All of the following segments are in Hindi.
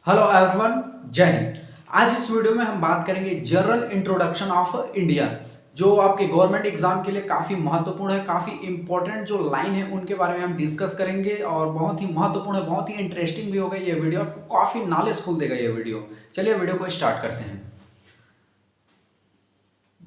हेलो एवरीवन, जय हिंद। आज इस वीडियो में हम बात करेंगे जनरल इंट्रोडक्शन ऑफ इंडिया, जो आपके गवर्नमेंट एग्जाम के लिए काफ़ी महत्वपूर्ण है। काफ़ी इंपॉर्टेंट जो लाइन है उनके बारे में हम डिस्कस करेंगे और बहुत ही महत्वपूर्ण है, बहुत ही इंटरेस्टिंग भी होगा ये वीडियो। आपको काफ़ी नॉलेजफुल देगा ये वीडियो। चलिए वीडियो को स्टार्ट करते हैं।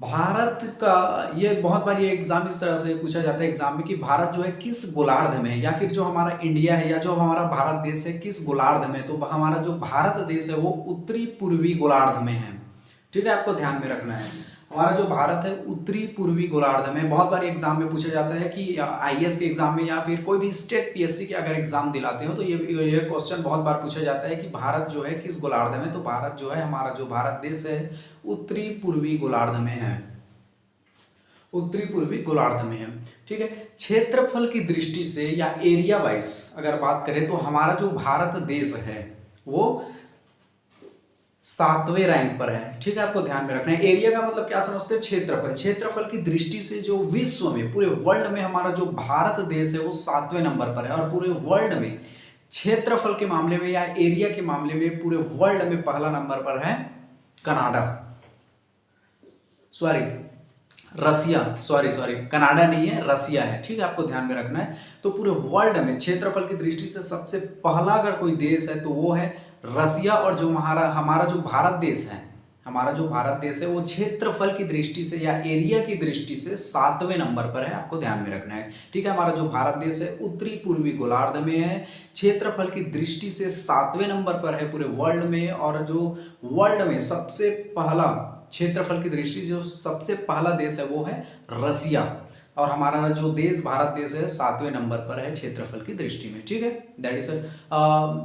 भारत का ये बहुत बार ये एग्जाम इस तरह से पूछा जाता है एग्जाम में कि भारत जो है किस गोलार्ध में है, या फिर जो हमारा इंडिया है या जो हमारा भारत देश है किस गोलार्ध में है। तो हमारा जो भारत देश है वो उत्तरी पूर्वी गोलार्ध में है। ठीक है, आपको ध्यान में रखना है। हमारा जो भारत है उत्तरी पूर्वी गोलार्ध में। बहुत बार एग्जाम में पूछा जाता है कि आईएएस के एग्जाम में या फिर कोई भी स्टेट पीएससी के अगर एग्जाम दिलाते हो तो ये क्वेश्चन बहुत बार पूछा जाता है कि भारत जो है किस गोलार्ध में। तो भारत जो है, हमारा जो भारत देश है उत्तरी पूर्वी गोलार्ध में है, उत्तरी पूर्वी गोलार्ध में है। ठीक है, क्षेत्रफल की दृष्टि से या एरिया वाइज अगर बात करें तो हमारा जो भारत देश है वो 7वें रैंक पर है। ठीक है, आपको ध्यान में रखना है। एरिया का मतलब क्या समझते हो? क्षेत्रफल। क्षेत्रफल की दृष्टि से जो विश्व में, पूरे वर्ल्ड में हमारा जो भारत देश है वो 7वें नंबर पर है। और पूरे वर्ल्ड में क्षेत्रफल के मामले में या एरिया के मामले में पूरे वर्ल्ड में पहला नंबर पर है कनाडा, सॉरी रसिया, सॉरी कनाडा नहीं है, रसिया है। ठीक है, आपको ध्यान में रखना है। तो पूरे वर्ल्ड में क्षेत्रफल की दृष्टि से सबसे पहला अगर कोई देश है तो वो है रसिया। और जो हमारा जो भारत देश है, हमारा जो भारत देश है वो क्षेत्रफल की दृष्टि से या एरिया की दृष्टि से 7वें नंबर पर है। आपको ध्यान में रखना है। ठीक है, हमारा जो भारत देश है उत्तरी पूर्वी गोलार्ध में है, क्षेत्रफल की दृष्टि से 7वें नंबर पर है पूरे वर्ल्ड में। और जो वर्ल्ड में सबसे पहला क्षेत्रफल की दृष्टि से जो सबसे पहला देश है वो है रसिया। और हमारा जो देश भारत देश है 7वें नंबर पर है क्षेत्रफल की दृष्टि में। ठीक है, दैट इज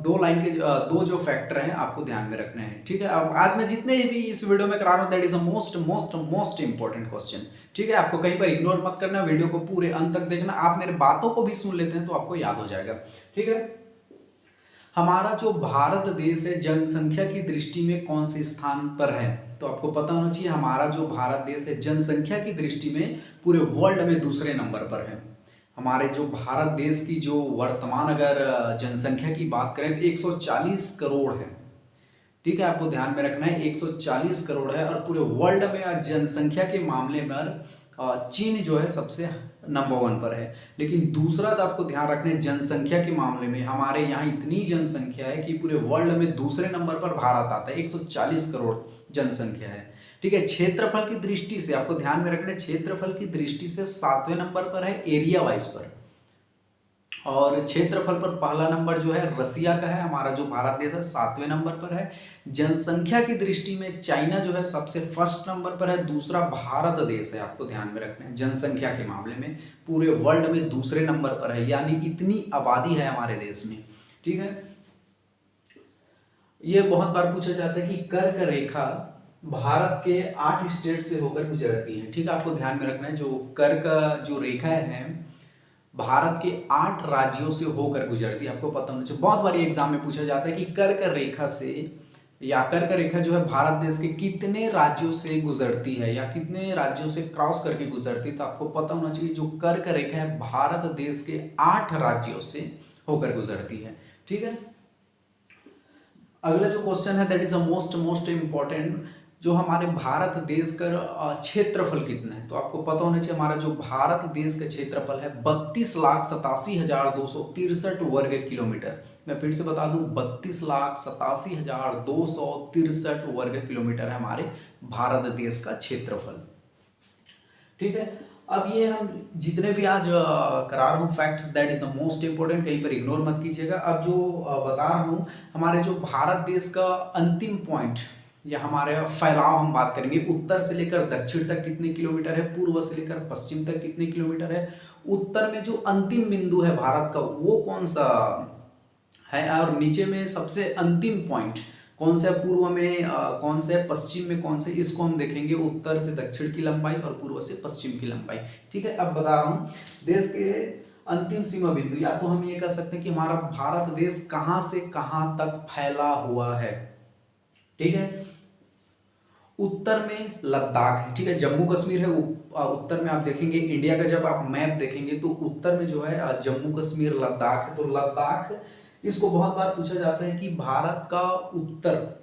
दो लाइन के दो जो फैक्टर हैं आपको ध्यान में रखने हैं। ठीक है, अब आज मैं जितने भी इस वीडियो में करा रहा हूँ that is a most most most important question. ठीक है, आपको कहीं पर इग्नोर मत करना, वीडियो को पूरे अंत तक देखना। आप मेरे बातों को भी सुन लेते हैं तो आपको याद हो जाएगा। ठीक है, हमारा जो भारत देश है जनसंख्या की दृष्टि में कौन से स्थान पर है? तो आपको पता होना चाहिए हमारा जो भारत देश है जनसंख्या की दृष्टि में पूरे वर्ल्ड में दूसरे नंबर पर है। हमारे जो भारत देश की जो वर्तमान अगर जनसंख्या की बात करें तो 140 करोड़ है। ठीक है, आपको ध्यान में रखना है 140 करोड़ है। और पूरे वर्ल्ड में जनसंख्या के मामले में चीन जो है सबसे नंबर 1 पर है। लेकिन दूसरा तो आपको ध्यान रखना है जनसंख्या के मामले में हमारे यहाँ इतनी जनसंख्या है कि पूरे वर्ल्ड में दूसरे नंबर पर भारत आता है, 140 करोड़ जनसंख्या है। ठीक है, क्षेत्रफल की दृष्टि से आपको ध्यान में रखना है क्षेत्रफल की दृष्टि से 7वें नंबर पर है एरिया वाइज पर। और क्षेत्रफल पर पहला नंबर जो है रसिया का है, हमारा जो भारत देश है 7वें नंबर पर है। जनसंख्या की दृष्टि में चाइना जो है सबसे फर्स्ट नंबर पर है, दूसरा भारत देश है। आपको ध्यान में रखना है जनसंख्या के मामले में पूरे वर्ल्ड में दूसरे नंबर पर है, यानी इतनी आबादी है हमारे देश में। ठीक है, ये बहुत बार पूछा जाता है कि कर्क रेखा भारत के 8 स्टेट से होकर गुजरती है। ठीक है, आपको ध्यान में रखना है जो कर्क जो रेखा है भारत के 8 राज्यों से होकर गुजरती है। आपको पता होना चाहिए, बहुत बार एग्जाम में पूछा जाता है कि कर्क रेखा से या कर्क रेखा जो है भारत देश के कितने राज्यों से गुजरती है या कितने राज्यों से क्रॉस करके गुजरती है। तो आपको पता होना चाहिए जो कर्क रेखा है भारत देश के 8 राज्यों से होकर गुजरती है। ठीक है, अगला जो क्वेश्चन है that is a most most important, जो हमारे भारत देश का क्षेत्रफल कितना है। तो आपको पता होना चाहिए हमारा जो भारत देश का क्षेत्रफल है 32,87,263 वर्ग किलोमीटर। मैं फिर से बता दूं 32,87,263 वर्ग किलोमीटर है हमारे भारत देश का क्षेत्रफल। ठीक है, अब ये हम जितने भी आज करा रहा हूँ facts that is the most important, कहीं पर इग्नोर मत कीजिएगा। अब जो बता रहा हूँ हमारे जो भारत देश का अंतिम पॉइंट या हमारे फैलाव हम बात करेंगे, उत्तर से लेकर दक्षिण तक कितने किलोमीटर है, पूर्व से लेकर पश्चिम तक कितने किलोमीटर है। उत्तर में जो अंतिम बिंदु है भारत का वो कौन सा है, और नीचे में सबसे अंतिम पॉइंट कौन सा है, पूर्व में कौन सा है, पश्चिम में कौन से, इसको हम देखेंगे उत्तर से दक्षिण की लंबाई और पूर्व से पश्चिम की लंबाई। ठीक है, अब बता रहा हूँ देश के अंतिम सीमा बिंदु, या तो हम ये कह सकते हैं कि हमारा भारत देश कहाँ से कहाँ तक फैला हुआ है। ठीक है, उत्तर में लद्दाख है। ठीक है, जम्मू कश्मीर है उत्तर में। आप देखेंगे इंडिया का जब आप मैप देखेंगे तो उत्तर में जो है जम्मू कश्मीर लद्दाख है। तो लद्दाख इसको बहुत बार पूछा जाता है कि भारत का उत्तर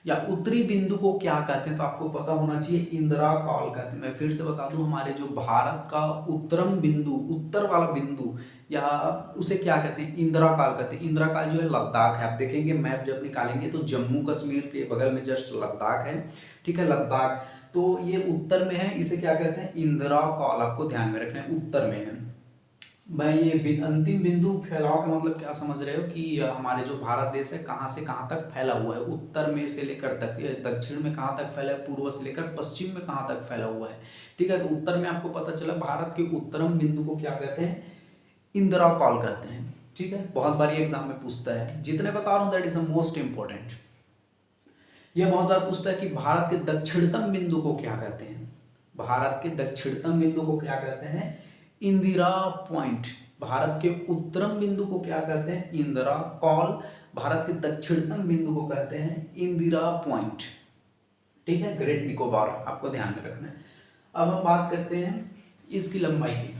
या उत्तरी बिंदु को क्या कहते हैं, तो आपको पता होना चाहिए इंदिरा कॉल कहते हैं। मैं फिर से बता दूं, हमारे जो भारत का उत्तरम बिंदु, उत्तर वाला बिंदु, या उसे क्या कहते हैं, इंदिरा काल कहते हैं। इंदिरा काल जो है लद्दाख है। आप देखेंगे मैप जब निकालेंगे तो जम्मू कश्मीर के बगल में जस्ट लद्दाख है, ठीक है, लद्दाख। तो ये उत्तर में है, इसे क्या कहते हैं, इंदिरा काल। आपको ध्यान में रखना है, उत्तर में है। मैं ये अंतिम बिंदु फैलाव का मतलब क्या समझ रहे हो कि हमारे जो भारत देश है कहाँ से कहाँ तक फैला हुआ है, उत्तर में से लेकर दक्षिण में कहाँ तक फैला है, पूर्व से लेकर पश्चिम में कहाँ तक फैला हुआ है, ठीक है। तो उत्तर में आपको पता चला भारत के उत्तरम बिंदु को क्या कहते हैं, इंदिरा कॉल कहते हैं, ठीक है। बहुत बार ये एग्जाम में पूछता है, जितने बता रहा हूँ that is the most important. यह बहुत बार पूछता है कि भारत के दक्षिणतम बिंदु को क्या कहते हैं, भारत के दक्षिणतम बिंदु को क्या कहते हैं, इंदिरा पॉइंट। भारत के उत्तरम बिंदु को क्या कहते हैं, इंदिरा कॉल। भारत के दक्षिणतम बिंदु को कहते हैं इंदिरा पॉइंट, ठीक है, ग्रेट निकोबार। आपको ध्यान में रखना है। अब हम बात करते हैं इसकी लंबाई की।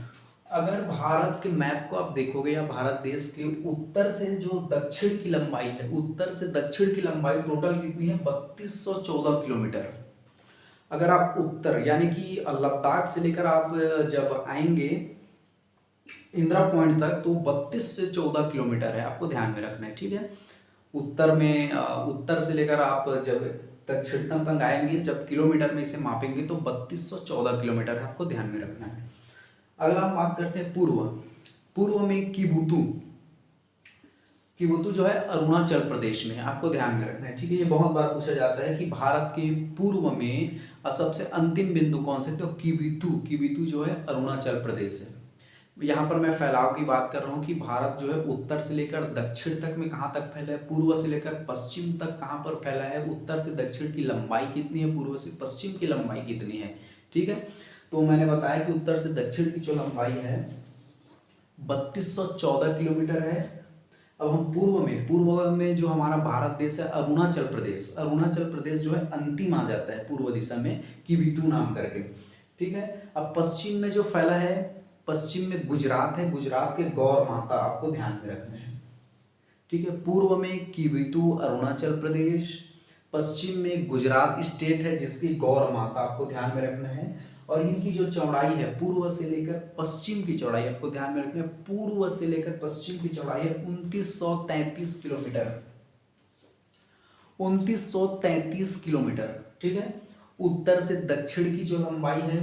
अगर भारत के मैप को आप देखोगे या भारत देश के उत्तर से जो दक्षिण की लंबाई है, उत्तर से दक्षिण की लंबाई टोटल कितनी है, 3214 किलोमीटर। अगर आप उत्तर यानी कि लद्दाख से लेकर आप जब आएंगे इंदिरा पॉइंट तक तो 32 से 14 किलोमीटर है, आपको ध्यान में रखना है, ठीक है। उत्तर में उत्तर से लेकर आप जब दक्षिणतम तक आएंगे, जब किलोमीटर में इसे मापेंगे तो 3214 किलोमीटर है, आपको ध्यान में रखना है। अगला हम बात करते हैं पूर्व। पूर्व में किबुतु, किबुतु जो है अरुणाचल प्रदेश में है, आपको ध्यान में रखना है, ठीक है। ये बहुत बार पूछा जाता है कि भारत के पूर्व में सबसे अंतिम बिंदु कौन से, तो किबुतु, किबुतु जो है अरुणाचल प्रदेश है। यहाँ पर मैं फैलाव की बात कर रहा हूँ कि भारत जो है उत्तर से लेकर दक्षिण तक में कहाँ तक फैला है, पूर्व से लेकर पश्चिम तक कहाँ पर फैला है, उत्तर से दक्षिण की लंबाई कितनी है, पूर्व से पश्चिम की लंबाई कितनी है, ठीक है। तो मैंने बताया कि उत्तर से दक्षिण की जो लंबाई है 3214 किलोमीटर है। अब हम पूर्व में जो हमारा भारत देश है अरुणाचल प्रदेश, अरुणाचल प्रदेश जो है अंतिम आ जाता है पूर्व दिशा में किबुतु नाम करके, ठीक है। अब पश्चिम में जो फैला है, पश्चिम में गुजरात है, गुजरात के गौर माता, आपको ध्यान में रखना है, ठीक है। पूर्व में किबुतु अरुणाचल प्रदेश, पश्चिम में गुजरात स्टेट है जिसकी गौर माता, आपको ध्यान में रखना है। और इनकी जो चौड़ाई है पूर्व से लेकर पश्चिम की चौड़ाई, आपको ध्यान में रखना है, पूर्व से लेकर पश्चिम की चौड़ाई है 2933 किलोमीटर, 2933 किलोमीटर, ठीक है। उत्तर से दक्षिण की जो लंबाई है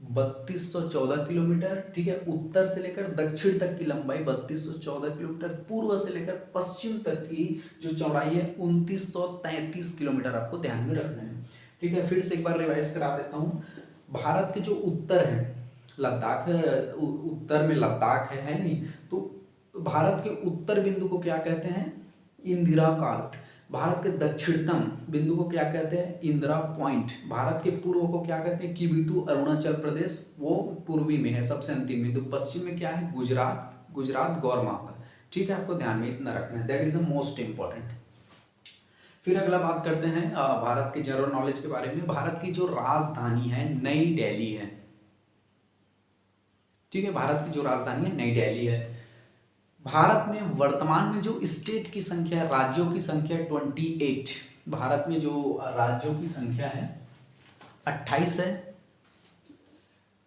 3214 किलोमीटर, ठीक है। उत्तर से लेकर दक्षिण तक की लंबाई 3214 किलोमीटर, पूर्व से लेकर पश्चिम तक की जो चौड़ाई है 2933 किलोमीटर, आपको ध्यान में रखना है, ठीक है। फिर से एक बार रिवाइज करा देता हूँ। भारत के जो उत्तर है लद्दाख, उत्तर में लद्दाख है नहीं, तो भारत के उत्तर बिंदु को क्या कहते हैं, इंदिरा काल। भारत के दक्षिणतम बिंदु को क्या कहते हैं, इंदिरा पॉइंट। भारत के पूर्व को क्या कहते हैं, किबुतु अरुणाचल प्रदेश, वो पूर्वी में है सबसे अंतिम बिंदु। पश्चिम में क्या है, गुजरात, गुजरात गौर माता, ठीक है। आपको ध्यान में इतना रखना है, that is the most important. फिर अगला बात करते हैं भारत के जनरल नॉलेज के बारे में। भारत की जो राजधानी है नई दिल्ली है, ठीक है। भारत की जो राजधानी है नई दिल्ली है। भारत में वर्तमान में जो स्टेट की संख्या है, राज्यों की संख्या 28। भारत में जो राज्यों की संख्या है 28 है।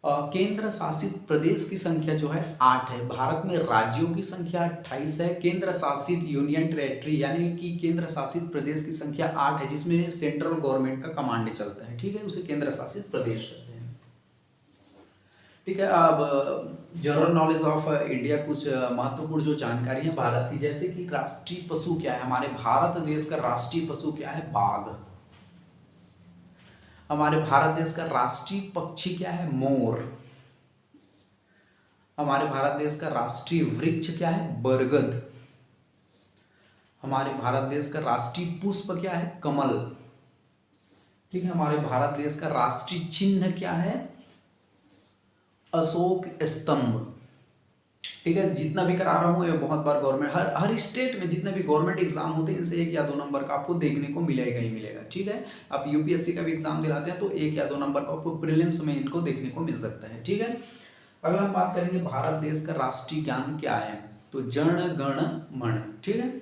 केंद्र शासित प्रदेश की संख्या जो है 8 है। भारत में राज्यों की संख्या 28 है, केंद्र शासित यूनियन टेरेटरी यानी कि केंद्र शासित प्रदेश की संख्या 8 है, जिसमें सेंट्रल गवर्नमेंट का कमांड चलता है, ठीक है, उसे केंद्र शासित प्रदेश कहते हैं, ठीक है। अब जनरल नॉलेज ऑफ इंडिया, कुछ महत्वपूर्ण जो जानकारी है भारत की, जैसे कि राष्ट्रीय पशु क्या है, हमारे भारत देश का राष्ट्रीय पशु क्या है, बाघ। हमारे भारत देश का राष्ट्रीय पक्षी क्या है, मोर। हमारे भारत देश का राष्ट्रीय वृक्ष क्या है, बरगद। हमारे भारत देश का राष्ट्रीय पुष्प क्या है, कमल, ठीक है। हमारे भारत देश का राष्ट्रीय चिन्ह क्या है, अशोक स्तंभ, ठीक है। जितना भी करा रहा हूँ ये बहुत बार गवर्नमेंट, हर स्टेट में जितने भी गवर्नमेंट एग्जाम होते हैं इनसे 1 या 2 नंबर का आपको देखने को मिलेगा ही मिलेगा, ठीक है। आप यूपीएससी का भी एग्जाम दिलाते हैं तो 1 या 2 नंबर का आपको प्रीलिम्स में इनको देखने को मिल सकता है, ठीक है। अगला हम बात करेंगे भारत देश का राष्ट्रीय गान क्या है, तो जन गण मन, ठीक है।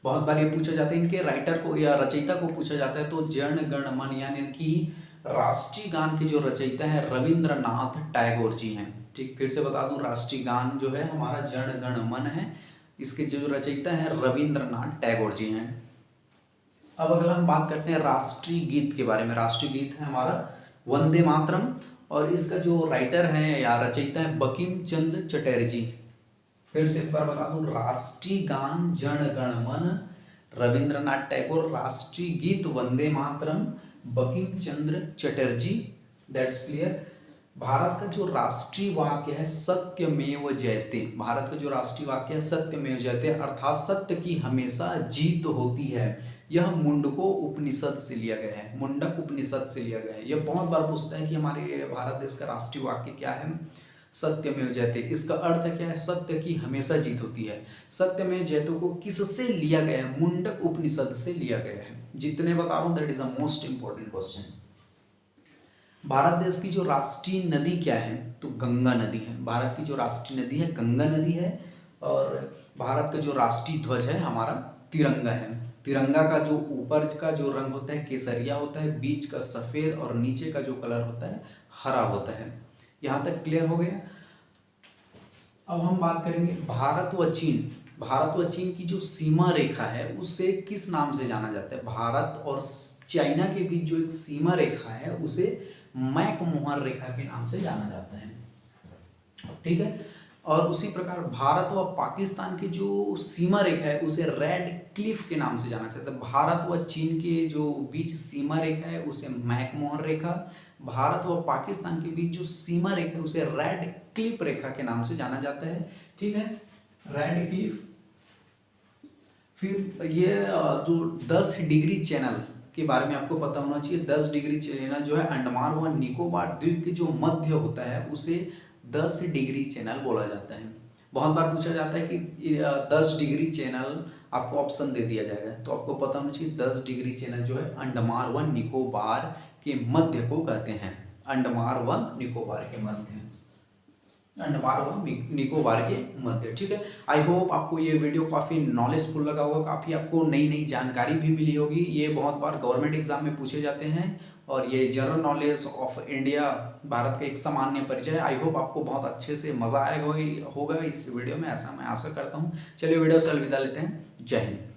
बहुत बार ये पूछा जाता है, इनके राइटर को या रचयिता को पूछा जाता है तो जन गण मन यानी कि राष्ट्रीय गान के जो रचयिता है रविंद्रनाथ टैगोर जी हैं। ठीक, फिर से बता दूं, राष्ट्रीय गान जो है हमारा जन गण मन है, इसके जो रचयिता है रविंद्रनाथ टैगोर जी हैं। अब अगला हम बात करते हैं राष्ट्रीय गीत के बारे में। राष्ट्रीय गीत है हमारा वंदे मातरम, और इसका जो राइटर है या रचयिता है बंकिम चंद्र चटर्जी। फिर से एक बार बता दूं, राष्ट्रीय गान जन गण मन रविंद्रनाथ टैगोर, राष्ट्रीय गीत वंदे मातरम बंकिम चंद्र चटर्जी। That's clear. भारत का जो राष्ट्रीय वाक्य है सत्यमेव जयते। भारत का जो राष्ट्रीय वाक्य है सत्यमेव जयते, अर्थात सत्य की हमेशा जीत होती है। यह मुंडको उपनिषद से लिया गया है, मुंडक उपनिषद से लिया गया है। यह बहुत बार पूछता है कि हमारे भारत देश का राष्ट्रीय वाक्य क्या है, सत्यमेव जयते। इसका अर्थ क्या है, सत्य की हमेशा जीत होती है। सत्यमेव जयते को किससे लिया गया है, मुंडक उपनिषद से लिया गया है। जितने बता रहा हूँ that is a most important question. Bharat देश की जो राष्ट्रीय नदी क्या है, तो गंगा नदी है। भारत की जो राष्ट्रीय नदी है गंगा नदी है। और भारत का जो राष्ट्रीय ध्वज है हमारा तिरंगा है। तिरंगा का जो ऊपर का जो रंग होता है केसरिया होता है, बीच का सफ़ेद और नीचे का जो कलर होता है हरा होता है। यहाँ तक क्लियर हो गया। अब हम बात करेंगे भारत व चीन। भारत व चीन की जो सीमा रेखा है उसे किस नाम से जाना जाता है। भारत और चाइना के बीच जो एक सीमा रेखा है उसे मैकमोहन रेखा के नाम से जाना जाता है। ठीक है। और उसी प्रकार भारत व पाकिस्तान की जो सीमा रेखा है उसे रेड क्लिफ के नाम से जाना जाता है। भारत व चीन के जो बीच सीमा रेखा है उसे मैकमोहन रेखा, भारत व पाकिस्तान के बीच जो सीमा रेखा है उसे रेड क्लिफ रेखा के नाम से जाना जाता है। ठीक है, रेड क्लिफ। फिर ये जो 10 डिग्री चैनल के बारे में आपको पता होना चाहिए। 10 डिग्री चैनल जो है अंडमान व निकोबार द्वीप के जो मध्य होता है उसे 10 डिग्री चैनल बोला जाता है। बहुत बार पूछा जाता है कि 10 डिग्री चैनल, आपको ऑप्शन दे दिया जाएगा तो आपको पता होना चाहिए 10 डिग्री चैनल जो है अंडमान व निकोबार के मध्य को कहते हैं। अंडमान व निकोबार के मध्य, अंडमान व निकोबार के मध्य। ठीक है। आई होप आपको ये वीडियो काफ़ी नॉलेजफुल लगा होगा, काफ़ी आपको नई नई जानकारी भी मिली होगी। ये बहुत बार गवर्नमेंट एग्जाम में पूछे जाते हैं और ये general knowledge of India, Bharat का एक सामान्य परिचय है। आई होप आपको बहुत अच्छे से मज़ा आएगा होगा इस वीडियो में, ऐसा मैं आशा करता हूँ। चलिए वीडियो से अलविदा लेते हैं। जय हिंद।